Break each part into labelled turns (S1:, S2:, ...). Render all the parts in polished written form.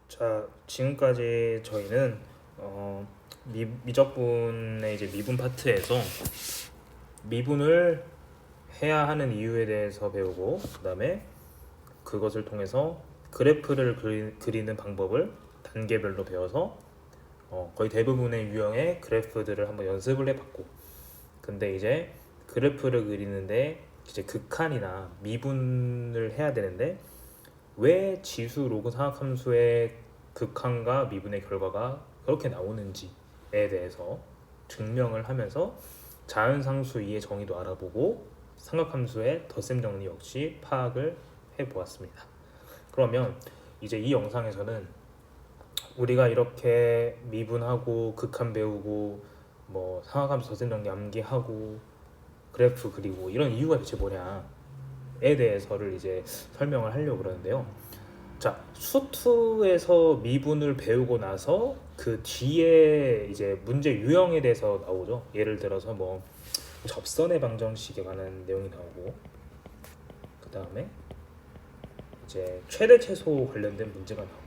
S1: 자, 지금까지 저희는 미적분의 이제 미분 파트에서 미분을 해야 하는 이유에 대해서 배우고, 그다음에 그것을 통해서 그래프를 그리는 방법을 단계별로 배워서 거의 대부분의 유형의 그래프들을 한번 연습을 해봤고, 근데 이제 그래프를 그리는데 이제 극한이나 미분을 해야 되는데 왜 지수 로그 사각함수의 극한과 미분의 결과가 그렇게 나오는지에 대해서 증명을 하면서 자연상수 이의 정의도 알아보고 삼각함수의 덧셈 정리 역시 파악을 해보았습니다. 그러면 이제 이 영상에서는 우리가 이렇게 미분하고 극한 배우고 뭐 삼각함수 덧셈 정리 암기하고 그래프 그리고 이런 이유가 대체 뭐냐에 대해서를 이제 설명을 하려고 그러는데요. 자, 수투에서 미분을 배우고 나서 그 뒤에 이제 문제 유형에 대해서 나오죠. 예를 들어서 뭐 접선의 방정식에 관한 내용이 나오고, 그 다음에 이제 최대 최소 관련된 문제가 나오고,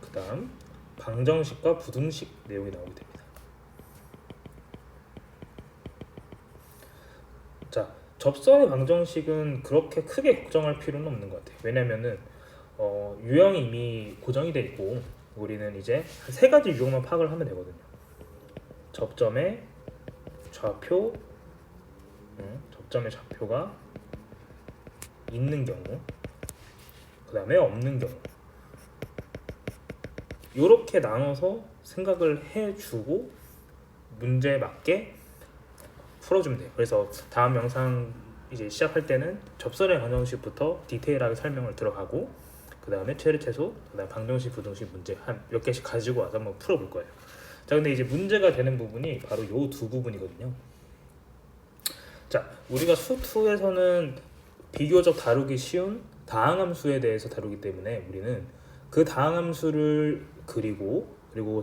S1: 그 다음 방정식과 부등식 내용이 나오게 됩니다. 자, 접선의 방정식은 그렇게 크게 걱정할 필요는 없는 것 같아요. 왜냐면은 유형이 이미 고정이 돼 있고 우리는 이제 한 세 가지 유형만 파악을 하면 되거든요. 접점의 좌표, 접점의 좌표가 있는 경우, 그 다음에 없는 경우, 이렇게 나눠서 생각을 해주고 문제에 맞게 풀어주면 돼요. 그래서 다음 영상 이제 시작할 때는 접선의 방정식부터 디테일하게 설명을 들어가고, 그 다음에 최대 최소, 그 다음 방정식, 부등식 문제 한 몇 개씩 가지고 와서 한번 풀어볼 거예요. 자, 근데 이제 문제가 되는 부분이 바로 요 두 부분이거든요. 자, 우리가 수2에서는 비교적 다루기 쉬운 다항함수에 대해서 다루기 때문에 우리는 그 다항함수를 그리고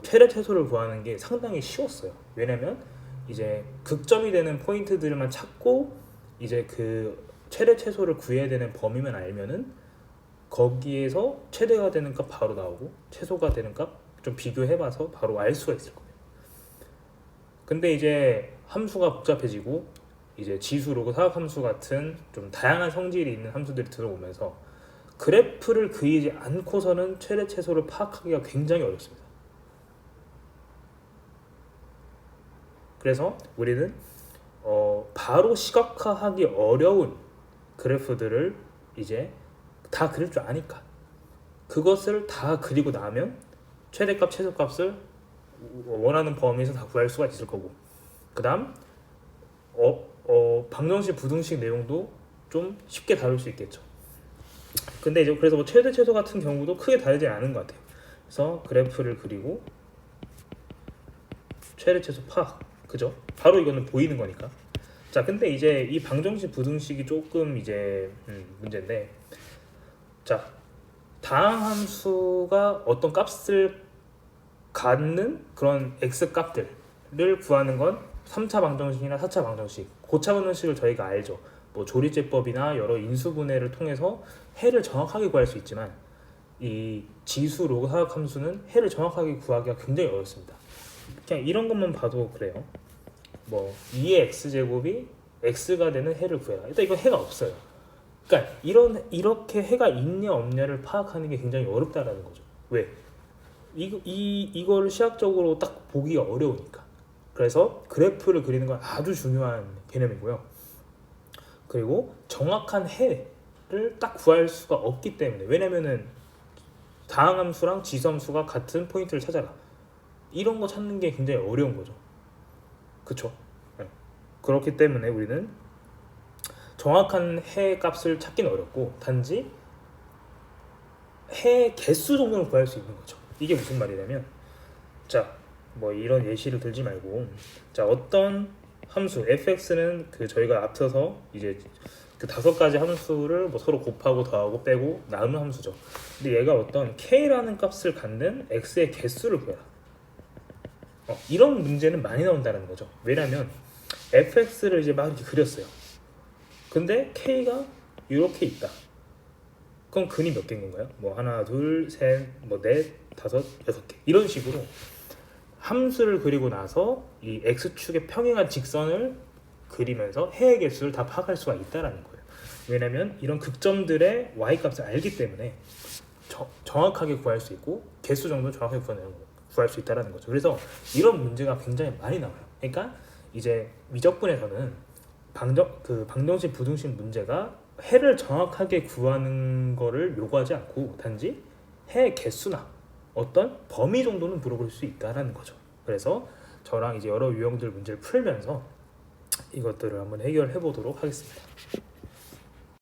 S1: 최대 최소를 구하는 게 상당히 쉬웠어요. 왜냐면 이제 극점이 되는 포인트들만 찾고 이제 그 최대 최소를 구해야 되는 범위만 알면은 거기에서 최대가 되는 값 바로 나오고 최소가 되는 값 좀 비교해봐서 바로 알 수가 있을 거예요. 근데 이제 함수가 복잡해지고 이제 지수, 로그, 사각함수 같은 좀 다양한 성질이 있는 함수들이 들어오면서 그래프를 그리지 않고서는 최대 최소를 파악하기가 굉장히 어렵습니다. 그래서 우리는 바로 시각화하기 어려운 그래프들을 이제 다 그릴 줄 아니까 그것을 다 그리고 나면 최대값, 최소값을 원하는 범위에서 다 구할 수가 있을 거고, 그 다음 방정식, 부등식 내용도 좀 쉽게 다룰 수 있겠죠. 근데 이제 그래서 뭐 최대, 최소 같은 경우도 크게 다르지 않은 것 같아요. 그래서 그래프를 그리고 최대, 최소 파악, 그죠? 바로 이거는 보이는 거니까. 자, 근데 이제 이 방정식, 부등식이 조금 이제 문제인데, 자, 다항함수가 어떤 값을 갖는 그런 x 값들을 구하는 건 3차 방정식이나 4차 방정식, 고차 방정식을 저희가 알죠. 뭐 조리제법이나 여러 인수분해를 통해서 해를 정확하게 구할 수 있지만 이 지수, 로그, 사각함수는 해를 정확하게 구하기가 굉장히 어렵습니다. 그냥 이런 것만 봐도 그래요. 뭐 2의 x제곱이 x가 되는 해를 구해라. 일단 이거 해가 없어요. 그러니까 이렇게 해가 있냐 없냐를 파악하는 게 굉장히 어렵다라는 거죠. 왜? 이거를 시각적으로 딱 보기가 어려우니까. 그래서 그래프를 그리는 건 아주 중요한 개념이고요. 그리고 정확한 해를 딱 구할 수가 없기 때문에, 왜냐면은 다항함수랑 지수함수가 같은 포인트를 찾아라, 이런 거 찾는 게 굉장히 어려운 거죠. 그쵸? 네. 그렇기 때문에 우리는 정확한 해 값을 찾기는 어렵고 단지 해 개수 정도는 구할 수 있는 거죠. 이게 무슨 말이냐면, 자, 뭐 이런 예시를 들지 말고, 자, 어떤 함수 fx는 그 저희가 앞서서 이제 그 5가지 함수를 뭐 서로 곱하고 더하고 빼고 나누는 함수죠. 근데 얘가 어떤 k라는 값을 갖는 x의 개수를 구해라. 이런 문제는 많이 나온다는 거죠. 왜냐면 fx를 이제 막 이렇게 그렸어요. 근데 k가 이렇게 있다. 그럼 근이 몇 개인 건가요? 뭐 하나, 둘, 셋, 뭐 넷, 다섯, 여섯 개 이런 식으로 함수를 그리고 나서 이 x축의 평행한 직선을 그리면서 해의 개수를 다 파악할 수가 있다라는 거예요. 왜냐면 이런 극점들의 y-값을 알기 때문에 정확하게 구할 수 있고 개수 정도 정확하게 구할 수 있다라는 거죠. 그래서 이런 문제가 굉장히 많이 나와요. 그러니까 이제 미적분에서는 방정식 부등식 문제가 해를 정확하게 구하는 거를 요구하지 않고 단지 해 개수나 어떤 범위 정도는 물어볼 수 있다라는 거죠. 그래서 저랑 이제 여러 유형들 문제를 풀면서 이것들을 한번 해결해 보도록 하겠습니다.